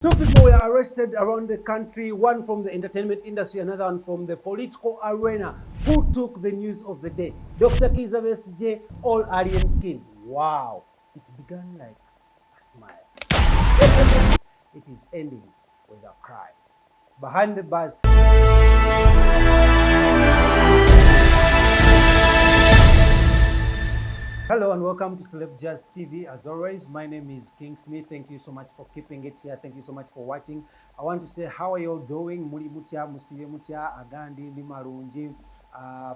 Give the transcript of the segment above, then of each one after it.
Two people were arrested around the country, one from the entertainment industry, another one from the political arena. Who took the news of the day? Dr. Kizza Besigye, all alien skin. Wow. It began like a smile. It is ending with a cry. Behind the bars. Hello and welcome to Celeb Jazz TV. As always, my name is King Smith. Thank you so much for keeping it here. Thank you so much for watching. I want to say, how are you all doing? Muli mutya, musibe mutya, agandi, limarunji.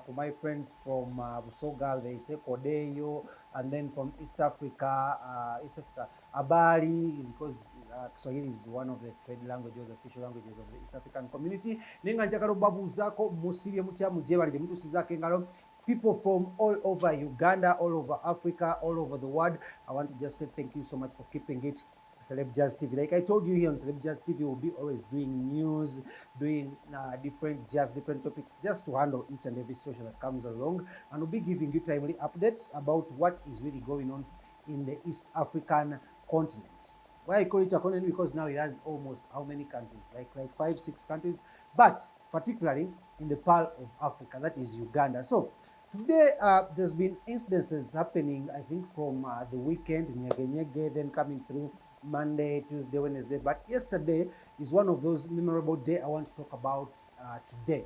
For my friends from Busoga, they say Kodeyo, and then from East Africa, Abari, because Kiswahili is one of the trade languages, the official languages of the East African community. Nenga njakalo babu zako, musibe mutya, mujebali, mutu sizake ngalo. People from all over Uganda, all over Africa, all over the world. I want to just say thank you so much for keeping it Celeb Jazz TV. Like I told you here on Celeb Jazz TV, we'll be always doing news, doing different topics, just to handle each and every situation that comes along. And we'll be giving you timely updates about what is really going on in the East African continent. Why I call it a continent? Because now it has almost how many countries? Like 5-6 countries, but particularly in the Pearl of Africa, that is Uganda. So today, there's been incidences happening, I think, from the weekend, nyege, then coming through Monday, Tuesday, Wednesday. But yesterday is one of those memorable days I want to talk about today.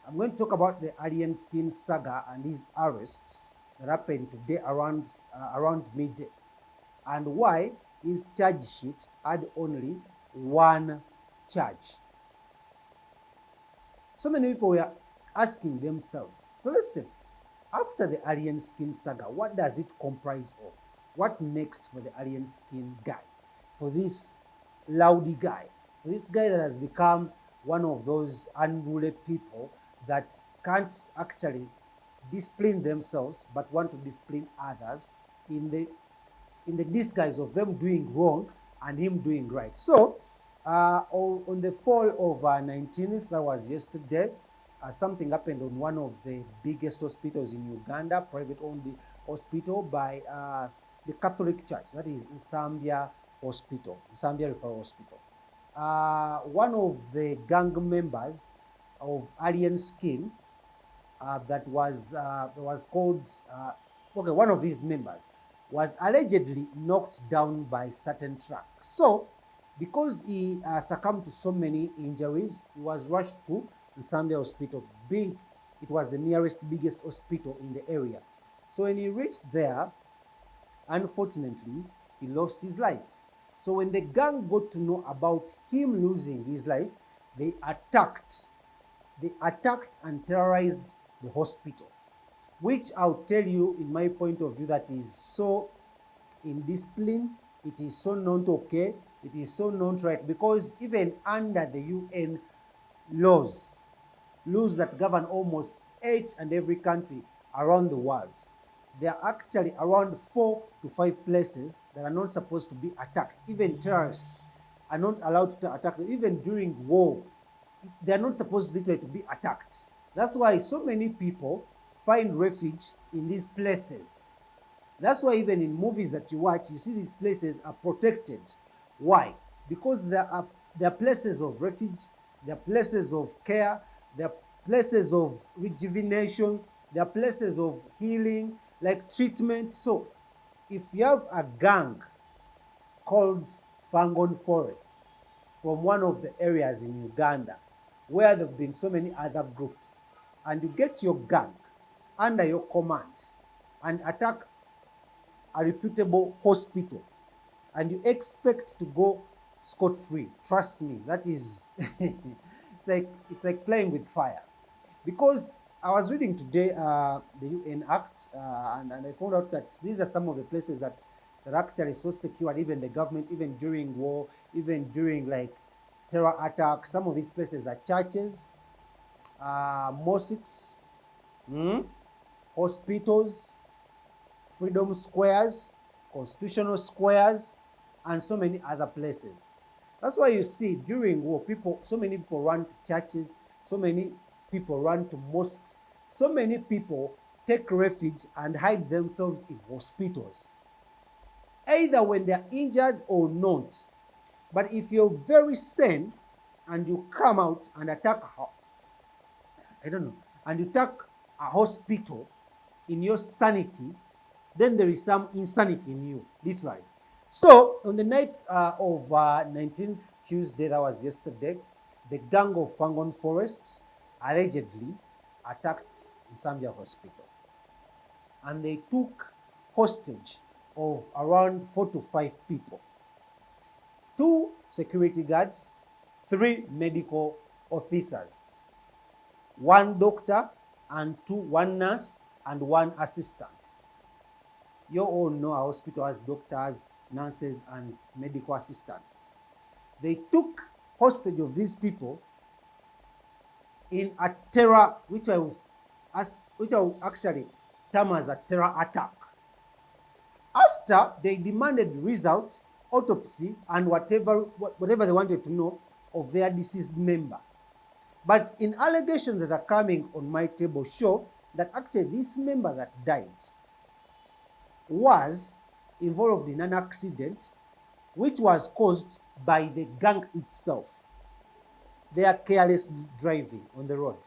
I'm going to talk about the alien skin saga and his arrest that happened today around midday, and why his charge sheet had only one charge. So many people were asking themselves, so listen, after the alien skin saga, what does it comprise of? What next for the alien skin guy? For this Laudi guy? For this guy that has become one of those unruly people that can't actually discipline themselves but want to discipline others in the disguise of them doing wrong and him doing right. So, on the fall of 19th, that was yesterday, something happened on one of the biggest hospitals in Uganda, private-owned hospital by the Catholic Church, that is Nsambya Hospital, Nsambya Referral Hospital. One of the gang members of alien skin that was called, one of these members was allegedly knocked down by certain truck. So, because he succumbed to so many injuries, he was rushed to Nsambya Hospital, being it was the nearest biggest hospital in the area. So when he reached there, unfortunately, he lost his life. So when the gang got to know about him losing his life, they attacked and terrorized the hospital, which I'll tell you in my point of view that is so indisciplined, it is so not okay, it is so not right, because even under the UN laws that govern almost each and every country around the world, there are actually around 4 to 5 places that are not supposed to be attacked. Even terrorists are not allowed to attack them. Even during war, they are not supposed literally to be attacked. That's why so many people find refuge in these places. That's why even in movies that you watch, you see these places are protected. Why? Because there are places of refuge, there are places of care, there are places of rejuvenation, there are places of healing, like treatment. So, if you have a gang called Fangon Forest from one of the areas in Uganda, where there have been so many other groups, and you get your gang under your command and attack a reputable hospital, and you expect to go scot-free, trust me, that is it's like playing with fire. Because I was reading today the UN Act, and I found out that these are some of the places that are actually so secure, even the government, even during war, even during like terror attacks. Some of these places are churches, mosques, hospitals, freedom squares, constitutional squares, and so many other places. That's why you see during war, so many people run to churches, so many people run to mosques, so many people take refuge and hide themselves in hospitals. Either when they're injured or not, But if you're very sane and you come out and attack, I don't know, and you attack a hospital in your sanity, then there is some insanity in you, literally. So on the night of 19th Tuesday, that was yesterday, the gang of Fangon Forest allegedly attacked Nsambya Hospital. And they took hostage of around 4 to 5 people. 2 security guards, 3 medical officers, 1 doctor, and 1 nurse, and 1 assistant. You all know our hospital has doctors, nurses, and medical assistants. They took hostage of these people in a terror, which I will actually term as a terror attack. After they demanded result, autopsy, and whatever they wanted to know of their deceased member. But in allegations that are coming on my table show that actually this member that died was involved in an accident which was caused by the gang itself. Their careless driving on the road.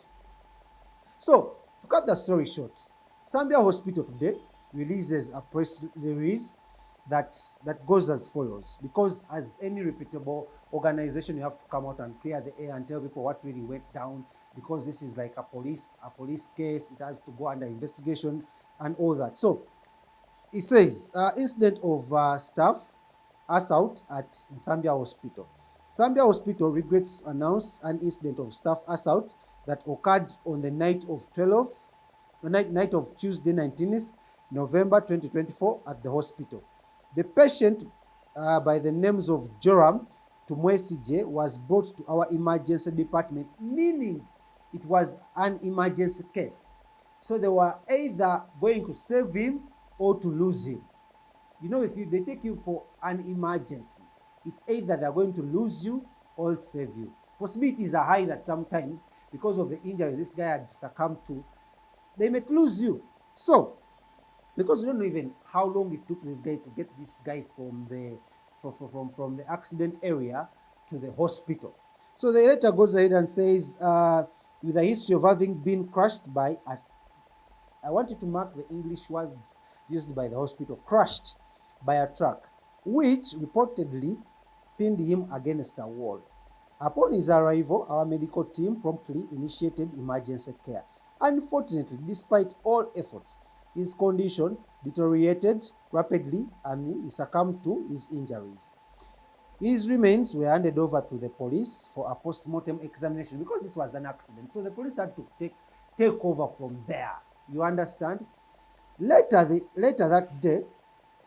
So, to cut the story short, Nsambya Hospital today releases a press release that goes as follows. Because as any reputable organization, you have to come out and clear the air and tell people what really went down, because this is like a police case. It has to go under investigation and all that. So it says, incident of staff assault at Nsambya Hospital. Nsambya Hospital regrets to announce an incident of staff assault that occurred on the night of Tuesday 19th November 2024 at the hospital. The patient by the names of Joram Besigye was brought to our emergency department, meaning it was an emergency case. So they were either going to save him or to lose him. You know, if they take you for an emergency, it's either they're going to lose you or save you. Possibilities are high that sometimes, because of the injuries this guy had succumbed to, they might lose you. So, because we don't know even how long it took this guy to get this guy from the accident area to the hospital. So the letter goes ahead and says, with a history of having been crushed by I want you to mark the English words used by the hospital, crushed by a truck, which reportedly pinned him against a wall. Upon his arrival, our medical team promptly initiated emergency care. Unfortunately, despite all efforts, his condition deteriorated rapidly and he succumbed to his injuries. His remains were handed over to the police for a post-mortem examination because this was an accident. So the police had to take over from there. You understand? Later that day,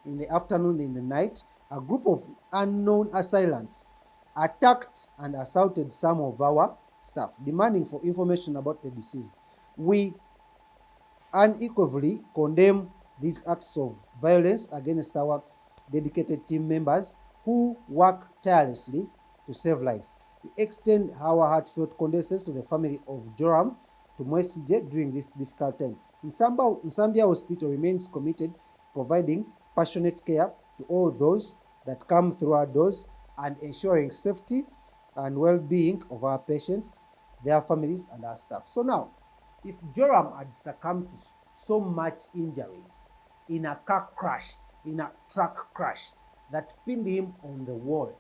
in the afternoon, in the night, a group of unknown assailants attacked and assaulted some of our staff, demanding for information about the deceased. We unequivocally condemn these acts of violence against our dedicated team members who work tirelessly to save life. We extend our heartfelt condolences to the family of Joram Besigye during this difficult time. Nsambya Hospital remains committed to providing passionate care to all those that come through our doors and ensuring safety and well-being of our patients, their families, and our staff. So now, if Joram had succumbed to so much injuries in a car crash, in a truck crash that pinned him on the wall,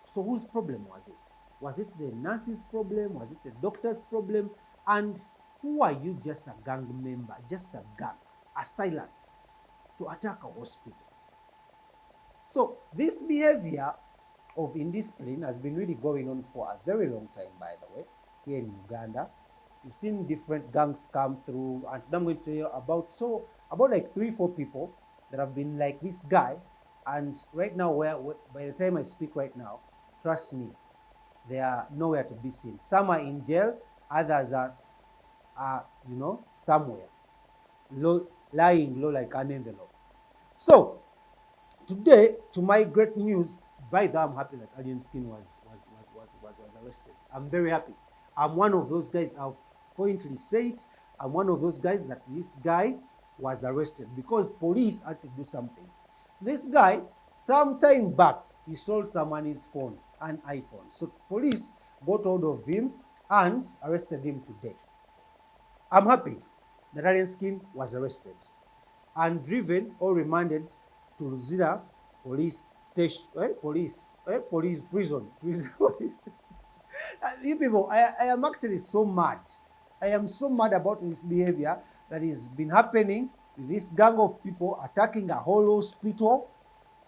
so whose problem was it? Was it the nurse's problem? Was it the doctor's problem? And who are you, just a gang member, just a gang, assailants, to attack a hospital? So this behavior of indiscipline has been really going on for a very long time, by the way, here in Uganda. We've seen different gangs come through, and I'm going to tell you about like 3-4 people that have been like this guy. And right now, by the time I speak right now, trust me, they are nowhere to be seen. Some are in jail, others are somewhere, lying low like an envelope. So today, to my great news, by the way, I'm happy that Alien Skin was arrested. I'm very happy. I'm one of those guys. I'll pointedly say it. I'm one of those guys that this guy was arrested because police had to do something. So this guy, some time back, he stole someone's phone, an iPhone. So police got hold of him and arrested him today. I'm happy that Alien Skin was arrested and driven or remanded to Luzira police station, police prison. You people, I am actually so mad. I am so mad about this behavior that has been happening with this gang of people attacking a whole hospital,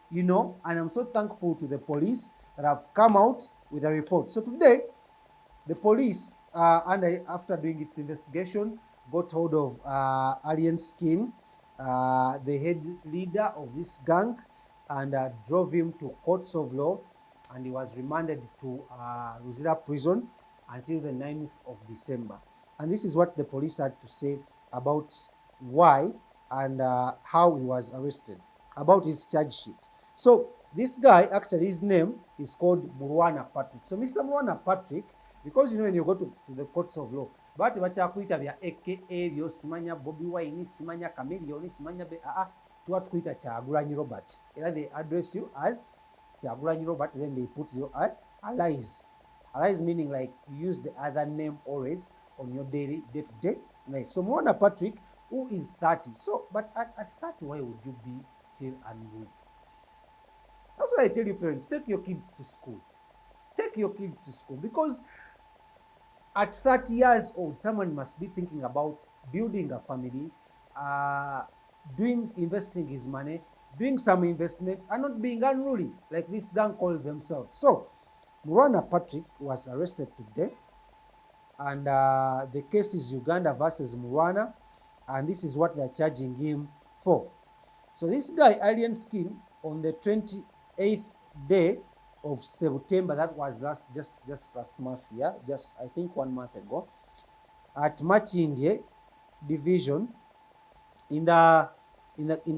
you know, and I'm so thankful to the police that have come out with a report. So today, the police, after doing its investigation, got hold of Alien Skin, the head leader of this gang, and drove him to courts of law, and he was remanded to Luzira prison until the 9th of December. And this is what the police had to say about why and how he was arrested, about his charge sheet. So this guy, actually his name is called Murwana Patrick. So Mr. Murwana Patrick, because you know when you go to the courts of law, but bachakuita bya AKA byo simanya Bobby Wine, simanya Chameleon, simanya tuwa tukuita Kyagulanyi Robert. They address you as Kyagulanyi Robert, then they put you Alice. Alice meaning like you use the other name always on your daily day-to-day life. So Murwana Patrick, who is 30. So, but at 30, why would you be still unruly? That's why I tell you parents, take your kids to school. Take your kids to school, because at 30 years old, someone must be thinking about building a family, investing his money, doing some investments, and not being unruly, like this gang called themselves. So, Murwana Patrick was arrested today, and the case is Uganda versus Murwana, and this is what they're charging him for. So this guy, Alien Skin, on the 28th day of September, that was just last month, yeah, just I think 1 month ago, at Machindye division in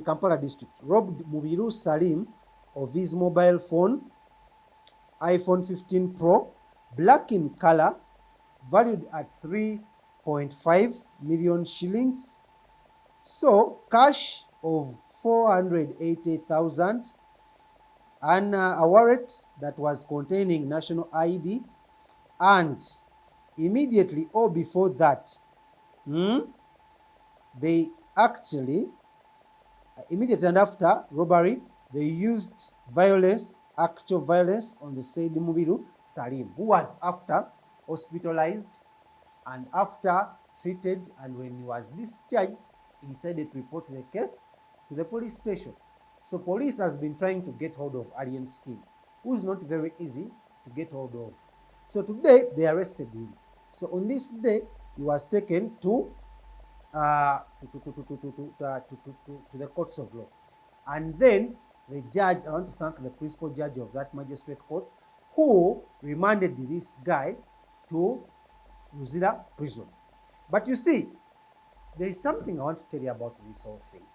Kampala district, robbed Mubiru Salim of his mobile phone, iPhone 15 Pro, black in color, valued at 3.5 million shillings. So cash of 480,000, and a wallet that was containing national ID, and immediately or before that, they actually, immediately and after robbery, they used violence, actual violence on the said Mubiru Salim, who was after hospitalized and after treated, and when he was discharged, he decided to report the case to the police station. So police has been trying to get hold of Alien Skin, who's not very easy to get hold of. So today they arrested him. So on this day he was taken to the courts of law, and then the judge, I want to thank the principal judge of that magistrate court, who remanded this guy to Luzira prison. But you see, there is something I want to tell you about this whole thing.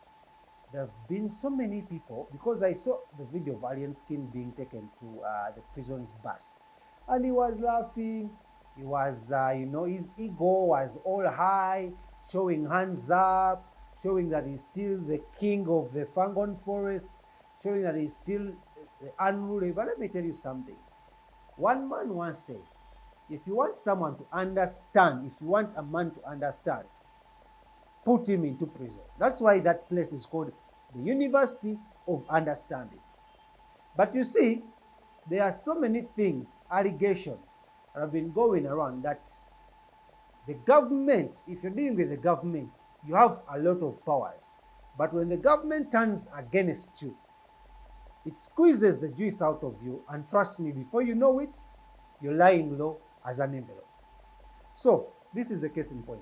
There have been so many people, because I saw the video of Alien Skin being taken to the prison's bus, and he was laughing. He was, his ego was all high, showing hands up, showing that he's still the king of the Fangon forest, showing that he's still unruly. But let me tell you something. One man once said, if you want someone to understand, if you want a man to understand, put him into prison. That's why that place is called the University of Understanding. But you see, there are so many things, allegations that have been going around, that the government, if you're dealing with the government, you have a lot of powers. But when the government turns against you, it squeezes the juice out of you, and trust me, before you know it, you're lying low as an envelope. So, this is the case in point.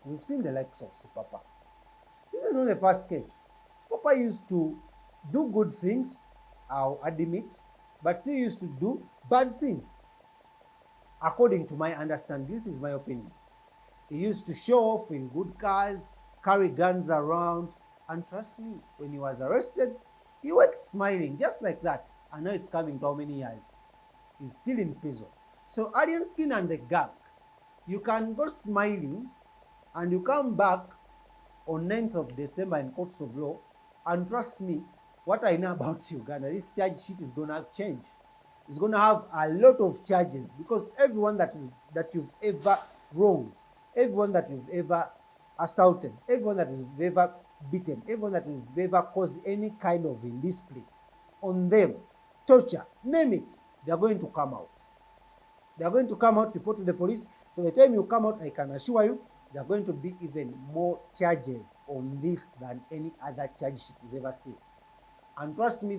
We've seen the likes of Supapa. This is not the first case. Supapa used to do good things, I'll admit, but he used to do bad things. According to my understanding, this is my opinion. He used to show off in good cars, carry guns around, and trust me, when he was arrested, he went smiling, just like that. I know it's coming to how many years. He's still in prison. So Alien Skin and the gang, you can go smiling, and you come back on 9th of December in courts of law, and trust me, what I know about Uganda, this charge sheet is going to change. It's going to have a lot of charges because everyone that you've ever wronged, everyone that you've ever assaulted, everyone that you've ever beaten, everyone that you've ever caused any kind of indiscipline on them, torture, name it, they are going to come out. They are going to come out, report to the police. So the time you come out, I can assure you, there are going to be even more charges on this than any other charge sheet you've ever seen. And trust me,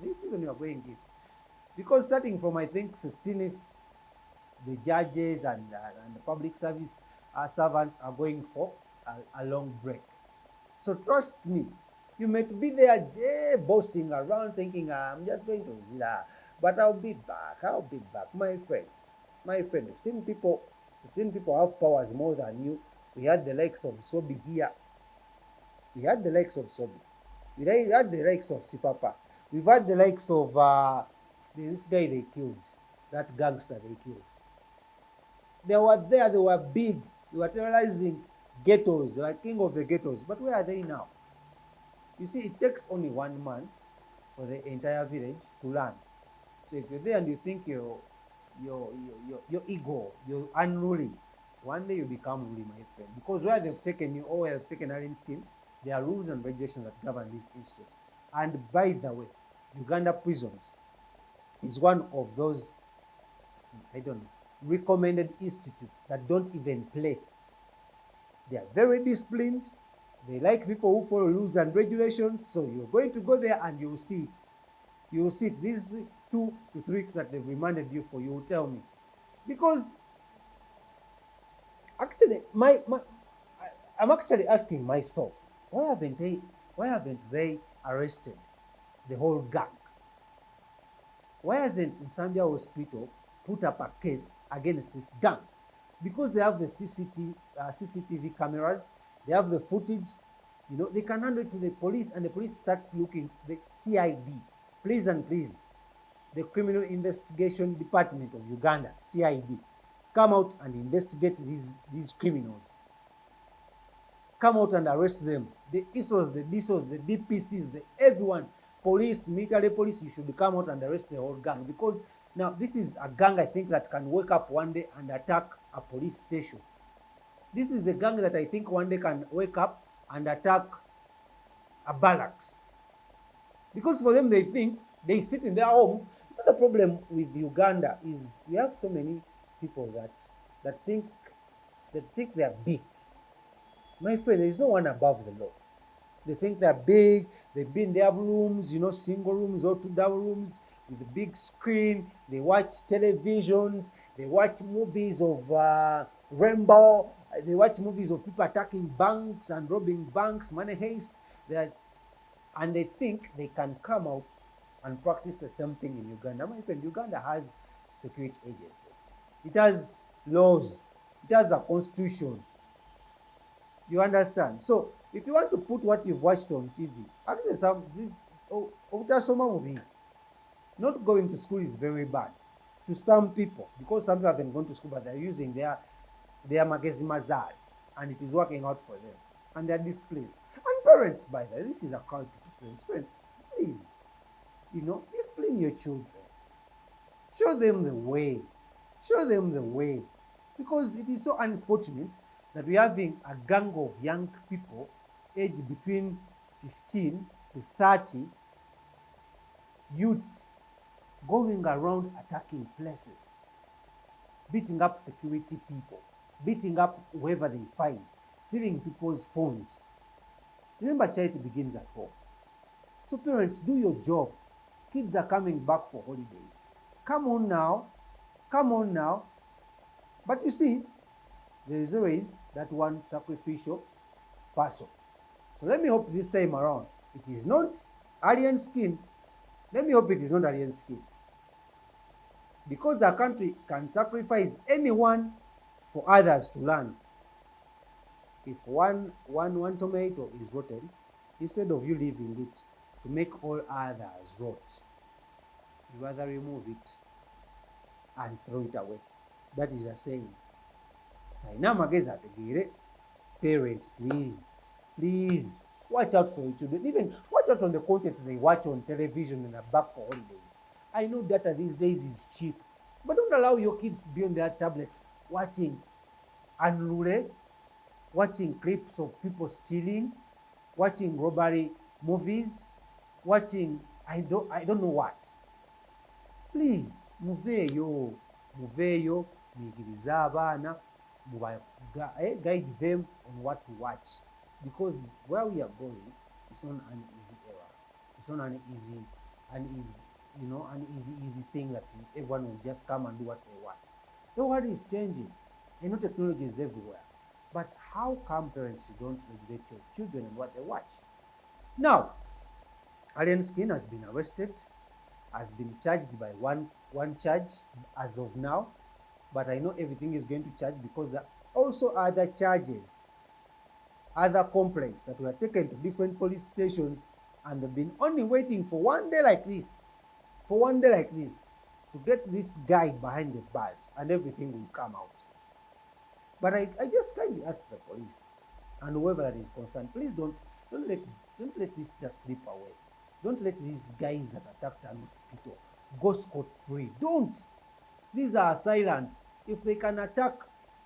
this season you are going deep. Because starting from, I think, 15th, the judges and the public service servants are going for a long break. So trust me, you might be there bossing around thinking, I'm just going to Zira, but I'll be back, my friend. My friend, we've seen people have powers more than you. We had the likes of Sobi here. We had the likes of Sobi. We had the likes of Sipapa. We've had the likes of this guy they killed, that gangster they killed. They were there, they were big, they were terrorizing ghettos, they were king of the ghettos. But where are they now? You see, it takes only one man for the entire village to learn. So if you're there and you think your ego, you're unruly, one day you become ruling, my friend. Because where they've taken you, or where they've taken Alien Skin, there are rules and regulations that govern this institute. And by the way, Uganda prisons is one of those, recommended institutes that don't even play. They are very disciplined. They like people who follow rules and regulations. So you're going to go there and you'll see it. You'll see it. These 2 to 3 weeks that they've remanded you for, you will tell me. Because actually, I'm actually asking myself, why haven't they arrested the whole gang? Why hasn't Nsambya Hospital put up a case against this gang? Because they have the CCTV cameras, they have the footage, they can hand it to the police and the police starts looking, the CID, please, the Criminal Investigation Department of Uganda, CID, come out and investigate these criminals. Come out and arrest them. The ISOs, the DSOs, the DPCs, everyone, police, military police, you should come out and arrest the whole gang. Because now this is a gang, I think, that can wake up one day and attack a police station. This is a gang that I think one day can wake up and attack a barracks. Because for them, they think they sit in their homes. So the problem with Uganda is we have so many people that think they are big. My friend, there is no one above the law. They think they're big, they've been in their rooms, single rooms or 2 double rooms with a big screen. They watch televisions, they watch movies of Rainbow, they watch movies of people attacking banks and robbing banks, money heist, and they think they can come out and practice the same thing in Uganda. My friend, Uganda has security agencies. It has laws. It has a constitution. You understand? So, if you want to put what you've watched on TV, actually not going to school is very bad to some people, because some people haven't gone to school, but they're using their magazine mazal, and it is working out for them, and they're displayed. And parents, by the way, this is a call to parents. Parents, please, discipline your children. Show them the way. Show them the way. Because it is so unfortunate that we're having a gang of young people aged between 15 to 30, youths, going around attacking places, beating up security people, beating up whoever they find, stealing people's phones. Remember, charity begins at home. So parents, do your job. Kids are coming back for holidays. Come on now. Come on now. But you see, there is always that one sacrificial person. So let me hope this time around, it is not alien skin. Let me hope it is not alien skin. Because our country can sacrifice anyone for others to learn. If one tomato is rotten, instead of you leaving it to make all others rot, you rather remove it and throw it away. That is a saying. Saina magezi ategeere. Parents, please, watch out for your children. Even watch watch out on the content they watch on television and are back for holidays. I know data these days is cheap, but don't allow your kids to be on their tablet watching unruly, watching clips of people stealing, watching robbery movies, watching I don't know what. Please, muveeyo, muyigirize abaana, guide them on what to watch, because where we are going, it's not an easy era. It's not an easy thing that everyone will just come and do what they want. The world is changing. I know technology is everywhere. But how come parents don't regulate your children and what they watch? Now, Alien Skin has been arrested, has been charged by one charge as of now, but I know everything is going to charge because there are also other charges, other complaints that were taken to different police stations, and they've been only waiting for one day like this, to get this guy behind the bars, and everything will come out. But I just kindly ask the police and whoever that is concerned, please don't let this just slip away. Don't let these guys that attacked an hospital go scot-free. Don't. These are assailants. If they can attack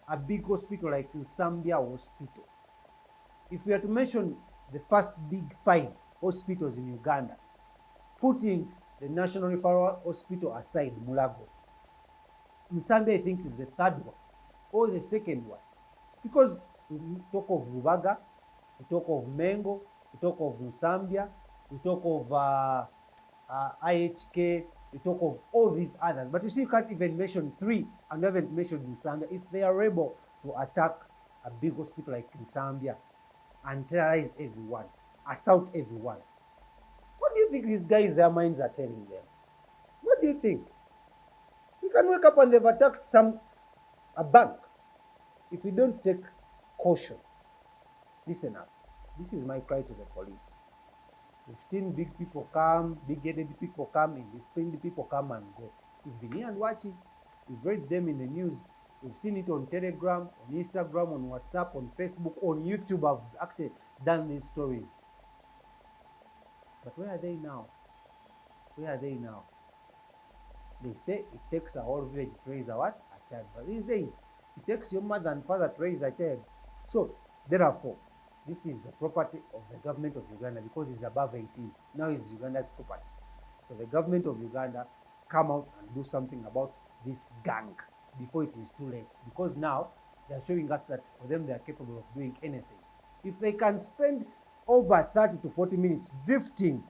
a big hospital like Nsambya hospital, if we are to mention the first big 5 hospitals in Uganda, putting the National Referral Hospital aside, Mulago, Nsambya I think is the 3rd one, or the 2nd one, because we talk of Rubaga, we talk of Mengo, we talk of Nsambya, we talk of IHK, we talk of all these others. But you see, you can't even mention 3 and you haven't mentioned Nsambya. If they are able to attack a big hospital like Nsambya and terrorize everyone, assault everyone, what do you think these guys, their minds are telling them? What do you think? You can wake up and they've attacked a bank. If you don't take caution, listen up. This is my cry to the police. We've seen big people come, big-headed people come, in the spring the people come and go. We've been here and watching. We've read them in the news. We've seen it on Telegram, on Instagram, on WhatsApp, on Facebook, on YouTube. I've actually done these stories. But where are they now? Where are they now? They say it takes a whole village to raise a what? A child. But these days, it takes your mother and father to raise a child. So, therefore, this is the property of the government of Uganda because it's above 18. Now it's Uganda's property. So the government of Uganda come out and do something about this gang before it is too late. Because now they are showing us that for them they are capable of doing anything. If they can spend over 30 to 40 minutes drifting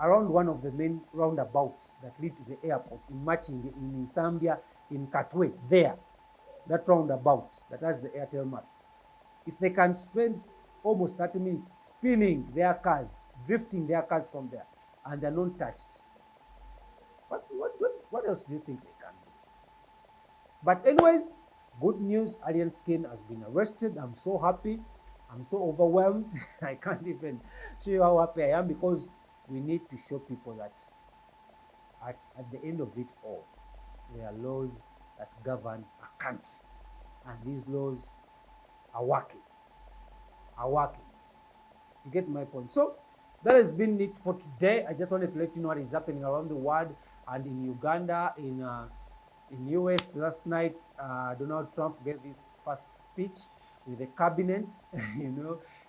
around one of the main roundabouts that lead to the airport in Machinge, in Nsambya, in Katwe, there, that roundabout that has the Airtel mask. If they can spend almost 30 minutes spinning their cars, drifting their cars from there, and they're not touched, what else do you think they can do? But anyways, good news, Alien Skin has been arrested. I'm so happy. I'm so overwhelmed. I can't even show you how happy I am, because we need to show people that at the end of it all, there are laws that govern a country. And these laws are working. You get my point? So that has been it for today. I just wanted to let you know what is happening around the world and in Uganda, in US last night. Donald Trump gave his first speech with the cabinet.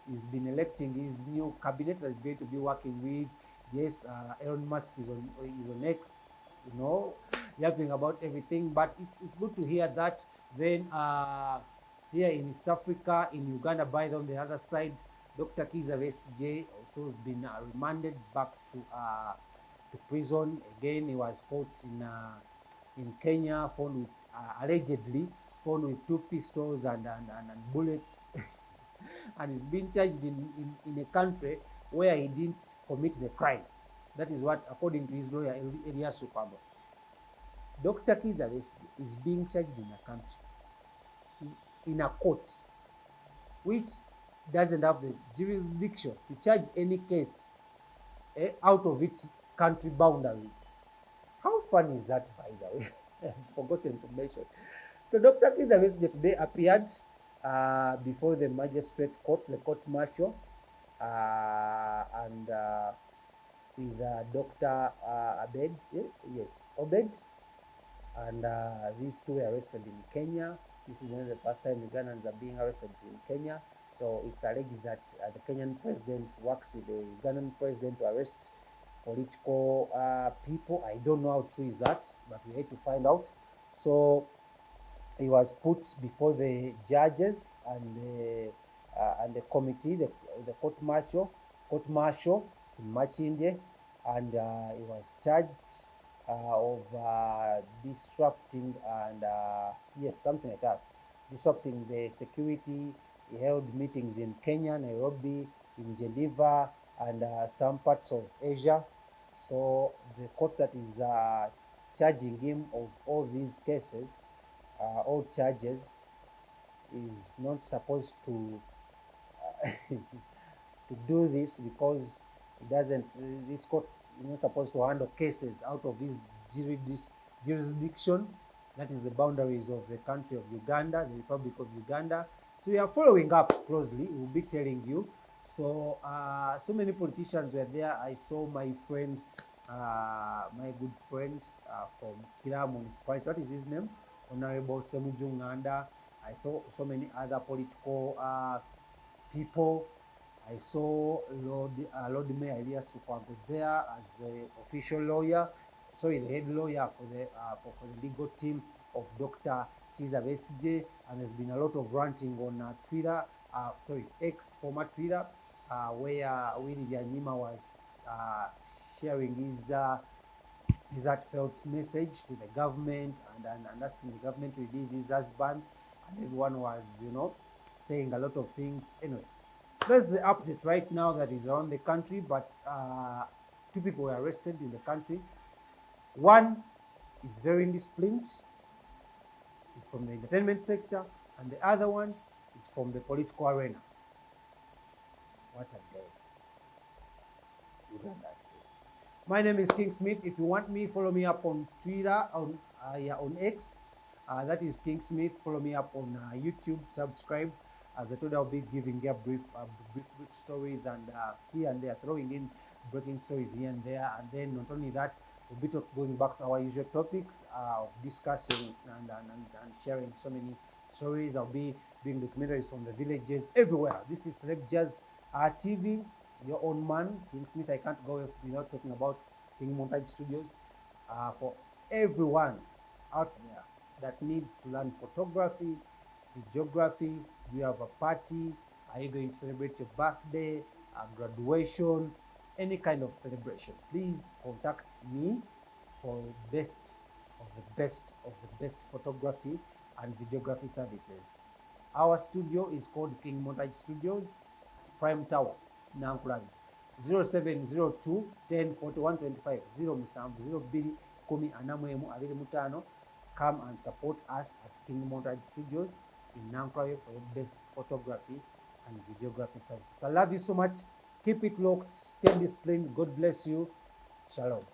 He's been electing his new cabinet that is going to be working with. Yes, Elon Musk is on X, yapping about everything. But it's good to hear that. Then here in East Africa, in Uganda, by the other side, Dr. Kizza Besigye also has been remanded back to prison. Again, he was caught in Kenya, allegedly found with 2 pistols and bullets, and he's been charged in a country where he didn't commit the crime. That is what, according to his lawyer, Elias Upambo. Dr. Kizza Besigye is being charged in a country, in a court, which doesn't have the jurisdiction to charge any case out of its country boundaries. How fun is that, by the way? I've forgotten to mention. So Dr. Kizza Besigye today appeared before the magistrate court, the court martial, and with Dr. Abed, yes, Obed, and these two were arrested in Kenya. This is not the first time Ugandans are being arrested in Kenya. So it's alleged that the Kenyan president works with the Ugandan president to arrest political people. I don't know how true is that, but we need to find out. So he was put before the judges and the committee, the court martial in Machinde, and he was charged of disrupting and yes, something like that, disrupting the security. He held meetings in Kenya, Nairobi, in Geneva, and some parts of Asia. So the court that is charging him of all these cases, all charges, is not supposed to to do this, because it doesn't. This court is not supposed to handle cases out of his jurisdiction. That is the boundaries of the country of Uganda, the Republic of Uganda. So we are following up closely. We'll be telling you. So so many politicians were there. I saw my friend, my good friend from Kira municipality. What is his name? Honorable Semujunganda. I saw so many other political people. I saw Lord Mayor Elias Kwambe there as the official lawyer, sorry, the head lawyer for the legal team of Dr. Kizza Besigye, and there's been a lot of ranting on Twitter, X, former Twitter, where Willie Byanyima was sharing his heartfelt message to the government and asking the government to release his husband, and everyone was, saying a lot of things. Anyway, that's the update right now that is around the country, but two people were arrested in the country. One is very indisciplined, is from the entertainment sector, and the other one is from the political arena. What a day. Uganda say. My name is King Smith. If you want me, follow me up on Twitter, on X. That is King Smith. Follow me up on YouTube. Subscribe. As I told you, I'll be giving you brief stories, and here and there, throwing in breaking stories here and there. And then not only that, we'll be going back to our usual topics of discussing and sharing so many stories. I'll be doing documentaries from the villages everywhere. This is Celeb Jazz TV, your own man, King Smith. I can't go without talking about King Montage Studios. For everyone out there that needs to learn photography, videography, do you have a party? Are you going to celebrate your birthday, a graduation, any kind of celebration? Please contact me for best of the best photography and videography services. Our studio is called King Montage Studios, Prime Tower, Nankulabi. 0702 10 41 25 0 Musambu 02 10 45. Come and support us at King Montage Studios in Nankulabi for the best photography and videography services. I love you so much. Keep it locked. Stay disciplined. God bless you. Shalom.